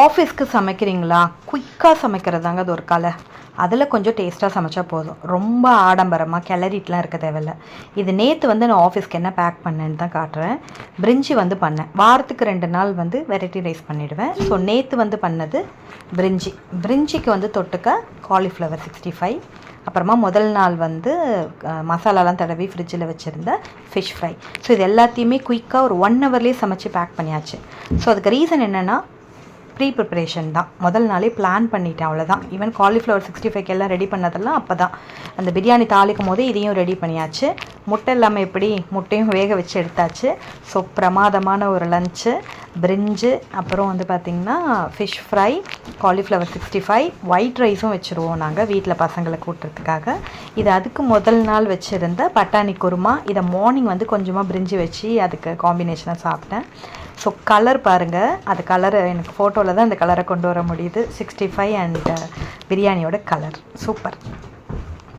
ஆஃபீஸ்க்கு சமைக்கிறீங்களா? குயிக்காக சமைக்கிறதாங்க அது ஒரு கலை. அதில் கொஞ்சம் டேஸ்ட்டாக சமைச்சா போதும். ரொம்ப ஆடம்பரமாக கிளறிட்டுலாம் இருக்க தேவையில்ல. இது நேற்று வந்து நான் ஆஃபீஸ்க்கு என்ன பேக் பண்ணேன்னு தான் காட்டுறேன். பிரிஞ்சி வந்து பண்ணேன். வாரத்துக்கு 2 நாள் வந்து வெரைட்டி ரைஸ் பண்ணிவிடுவேன். ஸோ நேற்று வந்து பண்ணது பிரிஞ்சிக்கு வந்து தொட்டுக்க காலிஃப்ளவர் 65. அப்புறமா முதல் நாள் வந்து மசாலாலாம் தடவி ஃப்ரிட்ஜில் வச்சுருந்த ஃபிஷ் ஃப்ரை. ஸோ இது எல்லாத்தையுமே குயிக்காக ஒரு 1 ஹவர்லேயே சமைச்சு பேக் பண்ணியாச்சு. ஸோ அதுக்கு ரீசன் என்னென்னா ப்ரிப்பரேஷன் தான். முதல் நாளே பிளான் பண்ணிட்டேன், அவ்வளோதான். ஈவன் காலிஃப்ளவர் 65 எல்லாம் ரெடி பண்ணதெல்லாம் அப்போ தான். அந்த பிரியாணி தாளிக்கும் போது இதையும் ரெடி பண்ணியாச்சு. முட்டை இல்லாமல் எப்படி, முட்டையும் வேக வச்சு எடுத்தாச்சு. ஸோ பிரமாதமான ஒரு லஞ்சு. பிரிஞ்சு, அப்புறம் வந்து பார்த்திங்கன்னா ஃபிஷ் ஃப்ரை, காலிஃப்ளவர் 65, ஒயிட் ரைஸும் வச்சுருவோம் நாங்கள் வீட்டில் பசங்களை கூட்டுறதுக்காக. இது அதுக்கு முதல் நாள் வச்சுருந்த பட்டாணி குருமா. இதை மார்னிங் வந்து கொஞ்சமாக பிரிஞ்சு வச்சு அதுக்கு காம்பினேஷனாக சாப்பிட்டேன். ஸோ கலர் பாருங்கள், அது கலரை எனக்கு ஃபோட்டோவில் தான் அந்த கலரை கொண்டு வர முடியுது. 65 அண்ட் பிரியாணியோட கலர் சூப்பர்.